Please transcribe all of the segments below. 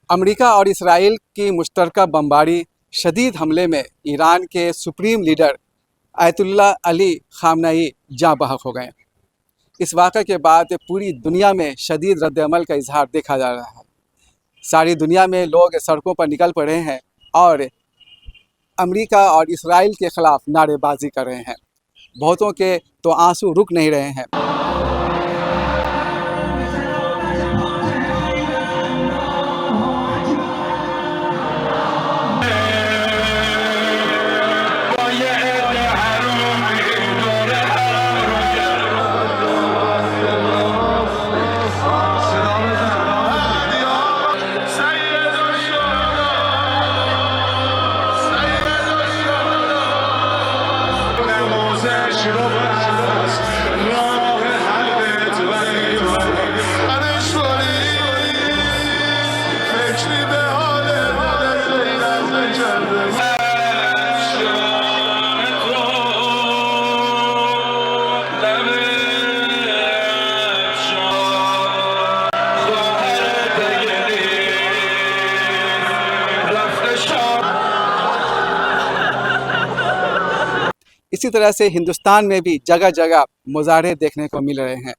America और Israel की मुश्तरका बमबारी शदीद हमले में ईरान के supreme leader Ayatollah Ali Khamenei जाँ बहक हो गए। इस वाक़े के बाद पूरी दुनिया में शदीद रद्द-ए-अमल का इजहार देखा जा रहा है। सारी दुनिया में लोग सड़कों पर निकल पड़े हैं और अमेरिका और इसराइल के ख़िलाफ़ नारेबाजी कर रहे हैं। बहुतों के तो आंसू रुक नहीं रहे हैं। इसी तरह से हिंदुस्तान में भी जगह जगह मुजाहरे देखने को मिल रहे हैं।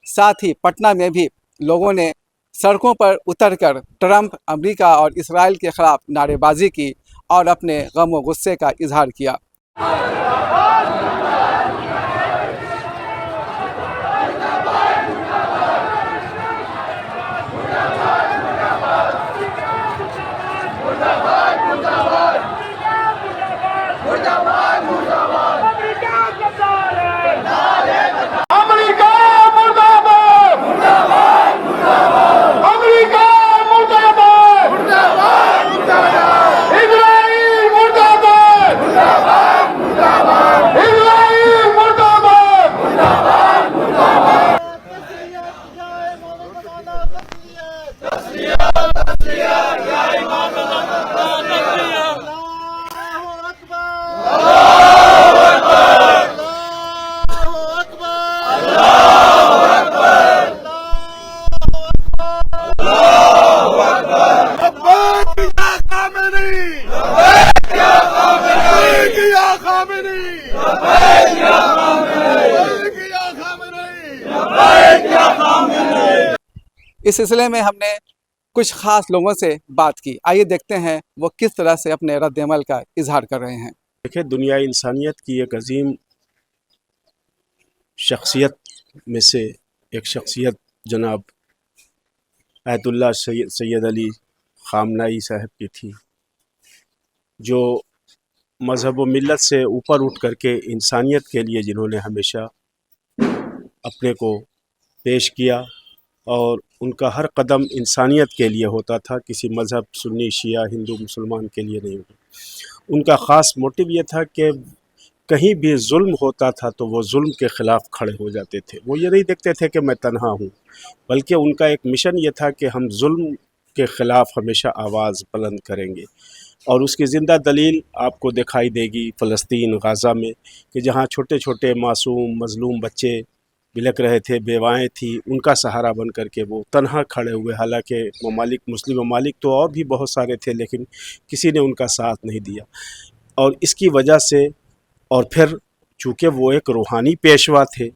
साथ ही पटना में भी लोगों ने सड़कों पर उतरकर ट्रंप, अमेरिका और इसराइल के खिलाफ नारेबाजी की और अपने गम व गुस्से का इजहार किया। इस सिलसिले में हमने कुछ ख़ास लोगों से बात की। आइए देखते हैं वो किस तरह से अपने रद्द-ए-अमल का इजहार कर रहे हैं। देखिए, दुनिया इंसानियत की एक अजीम शख्सियत में से एक शख्सियत जनाब आयतुल्लाह सैयद अली खामनेई साहब की थी, जो मज़हब व मिल्लत से ऊपर उठ करके इंसानियत के लिए जिन्होंने हमेशा अपने को पेश किया और उनका हर कदम इंसानियत के लिए होता था, किसी मज़हब सुन्नी शिया हिंदू मुसलमान के लिए नहीं होता। उनका ख़ास मोटिव ये था कि कहीं भी जुल्म होता था तो वो जुल्म के ख़िलाफ़ खड़े हो जाते थे। वो ये नहीं देखते थे कि मैं तन्हा हूँ, बल्कि उनका एक मिशन ये था कि हम जुल्म के ख़िलाफ़ हमेशा आवाज़ बुलंद करेंगे। और उसकी ज़िंदा दलील आपको दिखाई देगी फ़लस्तीन गाज़ा में, कि जहाँ छोटे छोटे मासूम मज़लूम बच्चे बिलख रहे थे, बेवाएँ थी, उनका सहारा बन कर के वो तन्हा खड़े हुए। हालांकि ममालिक, मुस्लिम ममालिक तो और भी बहुत सारे थे, लेकिन किसी ने उनका साथ नहीं दिया। और इसकी वजह से, और फिर चूँकि वो एक रूहानी पेशवा थे,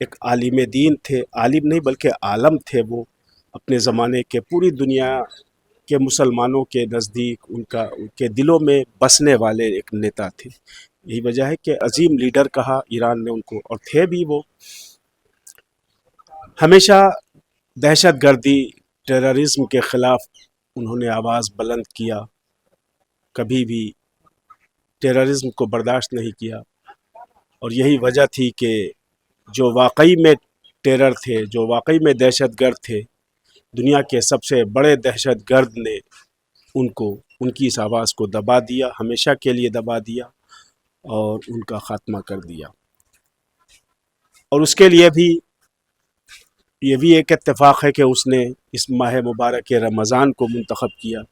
एक आलिम दीन थे, आलिम नहीं बल्कि आलम थे, वो अपने ज़माने के पूरी दुनिया के मुसलमानों के नज़दीक उनके दिलों में बसने वाले एक नेता थे। यही वजह है कि अजीम लीडर कहा ईरान ने उनको, और थे भी वो। हमेशा दहशत गर्दी, टेररिज्म के ख़िलाफ़ उन्होंने आवाज़ बुलंद किया, कभी भी टेररिज्म को बर्दाश्त नहीं किया। और यही वजह थी कि जो वाकई में टेरर थे, जो वाकई में दहशत गर्द थे, दुनिया के सबसे बड़े दहशत गर्द ने उनकी इस आवाज़ को दबा दिया, हमेशा के लिए दबा दिया और उनका ख़ात्मा कर दिया। और उसके लिए भी ये भी एक इत्तेफाक है कि उसने इस माह मुबारक रमज़ान को मुंतखब किया।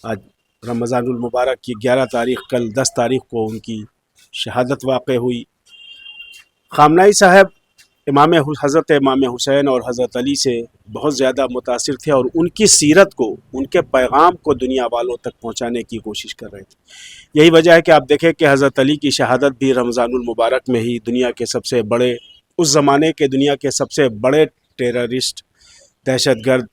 आज रमज़ानुल मुबारक की 11 तारीख़, कल 10 तारीख़ को उनकी शहादत वाक़ हुई। ख़ामनाई साहब हज़रत इमाम हुसैन और हज़रत अली से बहुत ज़्यादा मुतासिर थे और उनकी सीरत को, उनके पैगाम को दुनिया वालों तक पहुँचाने की कोशिश कर रहे थे। यही वजह है कि आप देखें कि हज़रत अली की शहादत भी रमज़ानुल मुबारक में ही दुनिया के सबसे बड़े, उस ज़माने के दुनिया के सबसे बड़े टेररिस्ट, दहशतगर्द,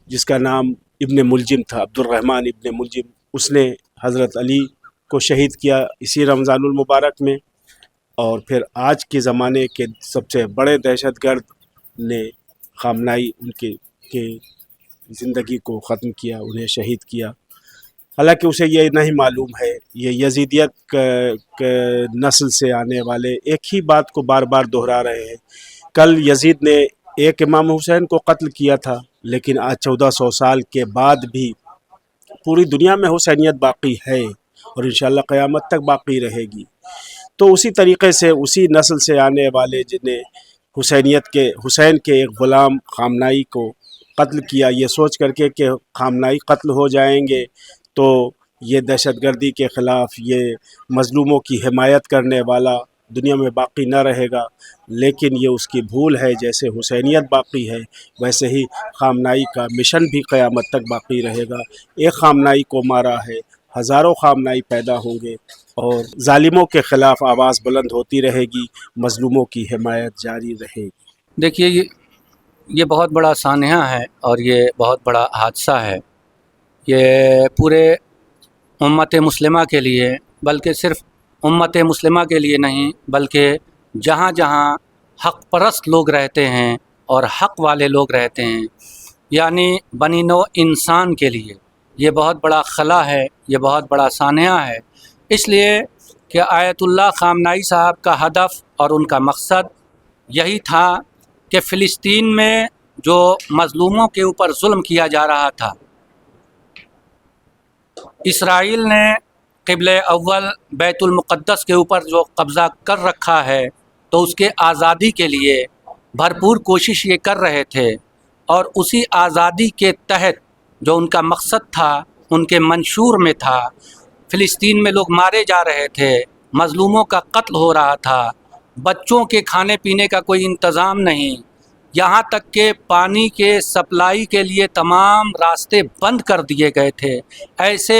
जिसका नाम इब्न मुलजिम था, अब्दुर्रहमान इब्न मुलजिम, उसने हज़रत अली को शहीद किया इसी रमज़ानुल मुबारक में। और फिर आज के ज़माने के सबसे बड़े दहशतगर्द ने ख़ामनाई के ज़िंदगी को ख़त्म किया, उन्हें शहीद किया। हालांकि उसे ये नहीं मालूम है, ये यजीदियत नस्ल से आने वाले एक ही बात को बार बार दोहरा रहे हैं। कल यजीद ने एक इमाम हुसैन को कत्ल किया था, लेकिन आज 1400 साल के बाद भी पूरी दुनिया में हुसैनियत बाकी है और इंशाअल्लाह क़यामत तक बाकी रहेगी। तो उसी तरीक़े से उसी नस्ल से आने वाले जिन्हें हुसैन के एक ग़ुलाम ख़ामनाई को कत्ल किया, ये सोच करके कि ख़ामनाई कत्ल हो जाएंगे तो ये दहशतगर्दी के ख़िलाफ़, ये मज़लूमों की हिमायत करने वाला दुनिया में बाकी न रहेगा। लेकिन ये उसकी भूल है। जैसे हुसैनियत बाकी है, वैसे ही ख़ामनाई का मिशन भी क़यामत तक बाकी रहेगा। एक ख़ामनाई को मारा है, हज़ारों ख़ामनाई पैदा होंगे और ज़ालिमों के ख़िलाफ़ आवाज़ बुलंद होती रहेगी, मज़लूमों की हिमायत जारी रहेगी। देखिए, ये बहुत बड़ा सानहा है और ये बहुत बड़ा हादसा है। ये पूरे उम्मत मुस्लिमा के लिए, बल्कि सिर्फ़ उम्मत मुस्लिमा के लिए नहीं, बल्कि जहाँ जहाँ हक़ परस्त लोग रहते हैं और हक़ वाले लोग रहते हैं, यानी बनी नौ इंसान के लिए ये बहुत बड़ा खला है, ये बहुत बड़ा सानहा है। इसलिए कि आयतुल्लाह ख़ामनाई साहब का हदफ़ और उनका मकसद यही था कि फ़िलिस्तीन में जो मज़लूमों के ऊपर जुल्म किया जा रहा था, इसराइल ने क़िबले अव्वल बैतुल मुक़द्दस के ऊपर जो कब्ज़ा कर रखा है, तो उसके आज़ादी के लिए भरपूर कोशिश ये कर रहे थे। और उसी आज़ादी के तहत जो उनका मकसद था, उनके मंशूर में था, फ़िलिस्तीन में लोग मारे जा रहे थे, मज़लूमों का कत्ल हो रहा था, बच्चों के खाने पीने का कोई इंतज़ाम नहीं, यहाँ तक कि पानी के सप्लाई के लिए तमाम रास्ते बंद कर दिए गए थे। ऐसे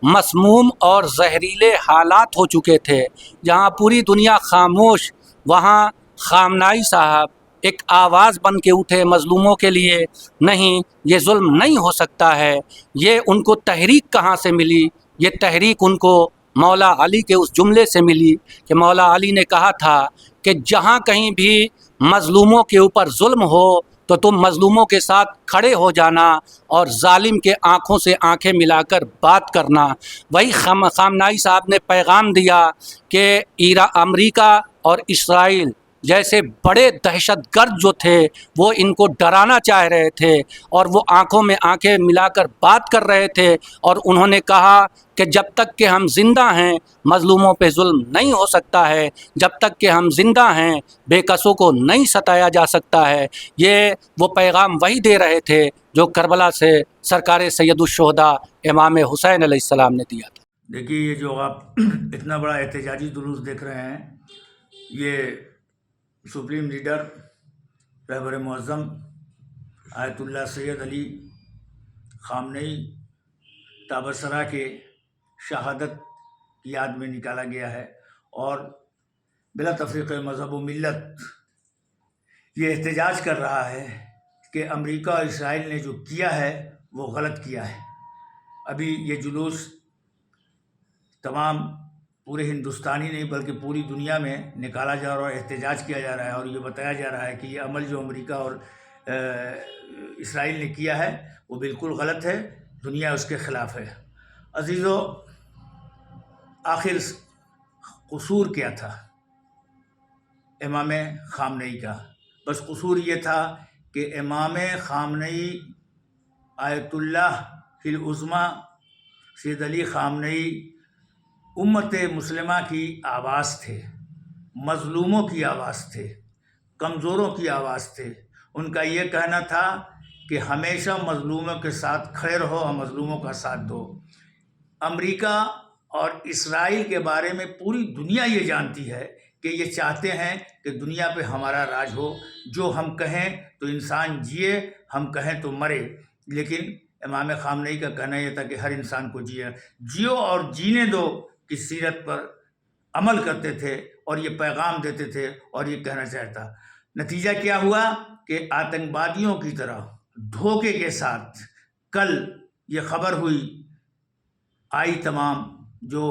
मसमूम और जहरीले हालात हो चुके थे, जहाँ पूरी दुनिया खामोश, वहाँ ख़ामनाई साहब एक आवाज़ बन के उठे मज़लूमों के लिए, नहीं ये जुल्म नहीं हो सकता है। ये उनको तहरीक कहाँ से मिली? ये तहरीक उनको मौला अली के उस जुमले से मिली कि मौला अली ने कहा था कि जहाँ कहीं भी मज़लूमों के ऊपर जुल्म हो तो तुम मज़लूमों के साथ खड़े हो जाना और ज़ालिम के आँखों से आँखें मिलाकर बात करना। वही ख़ामनाई साहब ने पैगाम दिया कि अमेरिका और इसराइल जैसे बड़े दहशतगर्द जो थे, वो इनको डराना चाह रहे थे और वो आँखों में आँखें मिलाकर बात कर रहे थे। और उन्होंने कहा कि जब तक कि हम ज़िंदा हैं मज़लूमों पे जुल्म नहीं हो सकता है, जब तक कि हम ज़िंदा हैं बेकसों को नहीं सताया जा सकता है। ये वो पैगाम वही दे रहे थे जो करबला से सरकार सैयदुश्शुहदा इमाम हुसैन अलैहिस्सलाम ने दिया था। देखिए, ये जो आप इतना बड़ा एहतजाजी जुलूस देख रहे हैं, ये सुप्रीम लीडर रहबर मुअज़्ज़म आयतुल्लाह सैयद अली ख़ामनेई ताबसरा के शहादत की याद में निकाला गया है और बिला तफ़रीक़ मज़हब व मिल्लत ये एहतजाज कर रहा है कि अमेरिका और इसराइल ने जो किया है वो गलत किया है। अभी ये जुलूस तमाम पूरे हिंदुस्तानी नहीं बल्कि पूरी दुनिया में निकाला जा रहा है, एहतजाज किया जा रहा है और ये बताया जा रहा है कि ये अमल जो अमेरिका और इसराइल ने किया है वो बिल्कुल गलत है, दुनिया उसके ख़िलाफ़ है। अज़ीज़ों, आखिर कसूर क्या था इमाम ख़ामनेई का? बस कसूर ये था कि इमाम ख़ामनेई आयतुल्लाह हिल उज़्मा सैयद अली ख़ामनेई उम्मत मुस्लिमा की आवाज़ थे, मज़लूमों की आवाज़ थे, कमज़ोरों की आवाज़ थे। उनका ये कहना था कि हमेशा मज़लूमों के साथ खड़े रहो और मज़लूमों का साथ दो। अमेरिका और इसराइल के बारे में पूरी दुनिया ये जानती है कि ये चाहते हैं कि दुनिया पे हमारा राज हो, जो हम कहें तो इंसान जिए, हम कहें तो मरे। लेकिन इमाम ख़ामनेई का कहना यह था कि हर इंसान को जियो और जीने दो की सीरत पर अमल करते थे और ये पैगाम देते थे और ये कहना चाहता। नतीजा क्या हुआ कि आतंकवादियों की तरह धोखे के साथ कल ये खबर हुई आई तमाम, जो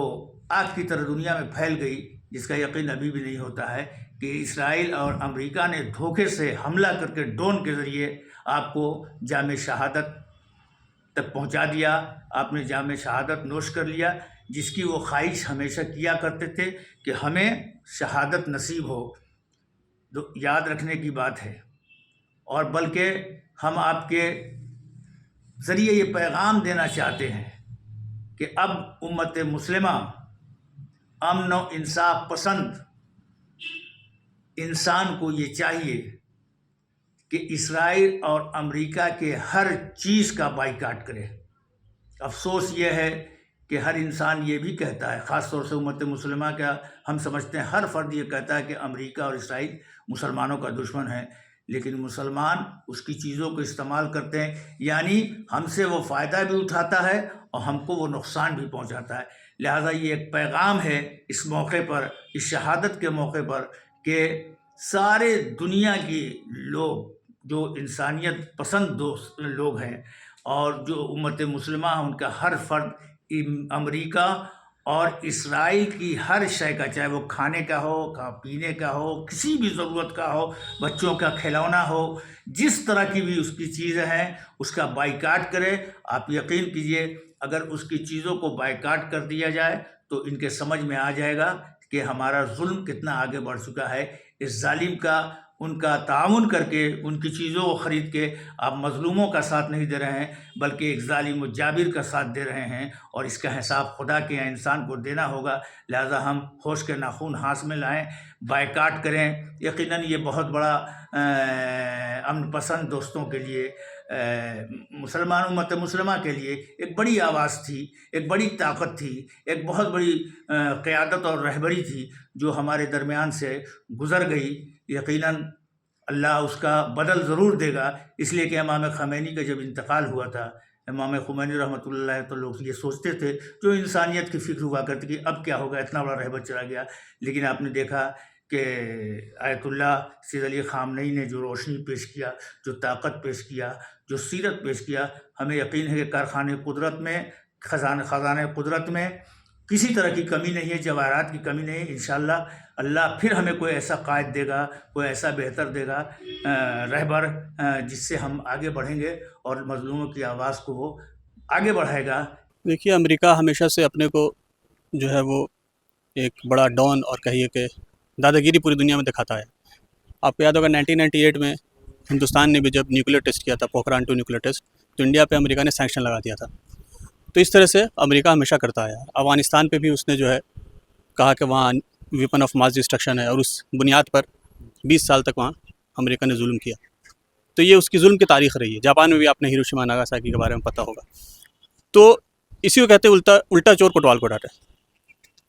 आग की तरह दुनिया में फैल गई, जिसका यकीन अभी भी नहीं होता है कि इसराइल और अमेरिका ने धोखे से हमला करके ड्रोन के ज़रिए आपको जाम शहादत तक पहुंचा दिया। आपने जाम शहादत नोश कर लिया, जिसकी वो ख्वाहिश हमेशा किया करते थे कि हमें शहादत नसीब हो। तो याद रखने की बात है। और बल्कि हम आपके ज़रिए ये पैगाम देना चाहते हैं कि अब उम्मत मुस्लिमा अमन व इंसाफ पसंद इंसान को ये चाहिए कि इसराइल और अमेरिका के हर चीज़ का बाइकाट करे। अफसोस ये है कि हर इंसान ये भी कहता है, ख़ास तौर से उम्मत मुस्लिमा का हम समझते हैं हर फर्द ये कहता है कि अमेरिका और इसराइल मुसलमानों का दुश्मन है, लेकिन मुसलमान उसकी चीज़ों को इस्तेमाल करते हैं, यानी हमसे वो फ़ायदा भी उठाता है और हमको वो नुकसान भी पहुंचाता है। लिहाजा ये एक पैगाम है इस मौके पर, इस शहादत के मौके पर, कि सारे दुनिया के लोग जो इंसानियत पसंद दोस्त लोग हैं और जो उम्मत मुस्लिमा है, उनका हर फर्द अमेरिका और इसराइल की हर शय का, चाहे वो खाने का हो, पीने का हो, किसी भी ज़रूरत का हो, बच्चों का खिलौना हो, जिस तरह की भी उसकी चीज़ें हैं उसका बाइकाट करे। आप यकीन कीजिए अगर उसकी चीज़ों को बाइकाट कर दिया जाए तो इनके समझ में आ जाएगा कि हमारा जुल्म कितना आगे बढ़ चुका है। इस जालिम का उनका ताउन करके उनकी चीज़ों को ख़रीद के आप मज़लूमों का साथ नहीं दे रहे हैं, बल्कि एक जालिम व जाबिर का साथ दे रहे हैं और इसका हिसाब खुदा के यहाँ इंसान को देना होगा। लिहाजा हम होश के नाखून हाथ में लाएं, बाइकाट करें। यकीनन ये बहुत बड़ा अमन पसंद दोस्तों के लिए, मुसलमान उम्मत मुस्लिमा के लिए एक बड़ी आवाज़ थी, एक बड़ी ताकत थी, एक बहुत बड़ी क़यादत और रहबरी थी जो हमारे दरमियान से गुज़र गई। यकीनन अल्लाह उसका बदल ज़रूर देगा, इसलिए कि इमाम ख़मैनी का जब इंतकाल हुआ था, इमाम ख़मैनी रहमतुल्लाह अलैह, तो लोग ये सोचते थे, जो इंसानियत की फ़िक्र हुआ करती कि अब क्या होगा, इतना बड़ा रहबर चला गया। लेकिन आपने देखा कि आयतुल्लाह सैयद अली ख़ामनेई ने जो रोशनी पेश किया, जो ताकत पेश किया, जो सीरत पेश किया, हमें यकीन है कि कारखाने कुदरत में, ख़ज़ाने कुदरत में किसी तरह की कमी नहीं है, जवाहरात की कमी नहीं है। इंशाअल्लाह अल्लाह फिर हमें कोई ऐसा कायद देगा, कोई ऐसा बेहतर देगा रहबर, जिससे हम आगे बढ़ेंगे और मज़लूमों की आवाज़ को वो आगे बढ़ाएगा। देखिए, अमेरिका हमेशा से अपने को जो है वो एक बड़ा डॉन और कहिए कि दादागिरी पूरी दुनिया में दिखाता है। आपको याद होगा 1998 में हिंदुस्तान ने भी जब न्यूक्लियर टेस्ट किया था, पोखरान 2 न्यूक्लियर टेस्ट, तो इंडिया पे अमेरिका ने सैंक्शन लगा दिया था। तो इस तरह से अमेरिका हमेशा करता है। अफ़गानिस्तान पे भी उसने जो है कहा कि वहाँ वेपन ऑफ मास डिस्ट्रक्शन है और उस बुनियाद पर 20 साल तक वहाँ अमेरिका ने जुल्म किया। तो ये उसकी जुल्म की तारीख़ रही है। जापान में भी आपने हिरोशिमा नागासाकी के बारे में पता होगा। तो इसी को कहते हैं उल्टा चोर कोतवाल को डांटे।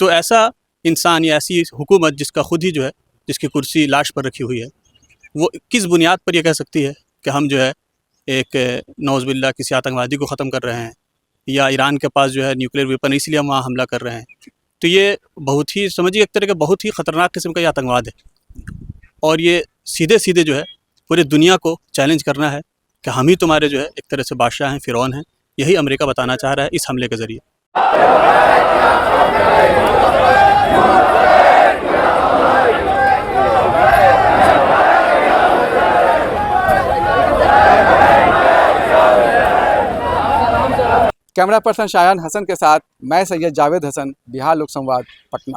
तो ऐसा इंसान या ऐसी हुकूमत जिसका खुद ही जो है جس کی کرسی لاش پر رکھی ہوئی ہے، وہ کس بنیاد پر یہ کہہ سکتی ہے کہ ہم جو ہے ایک نعوذ باللہ کسی آتنکوادی کو ختم کر رہے ہیں، یا ایران کے پاس جو ہے نیوکلیر ویپن اس لیے ہم وہاں حملہ کر رہے ہیں؟ تو یہ بہت ہی سمجھیے ایک طرح کا بہت ہی خطرناک قسم کا یہ آتنکواد ہے، اور یہ سیدھے سیدھے جو ہے پوری دنیا کو چیلنج کرنا ہے کہ ہم ہی تمہارے جو ہے ایک طرح سے بادشاہ ہیں، فرعون ہیں. یہی امریکہ بتانا چاہ رہا ہے اس حملے کے ذریعے. کیمرہ پرسن شایان حسن کے ساتھ میں سید جاوید حسن، بہار لوک سنواد، پٹنہ.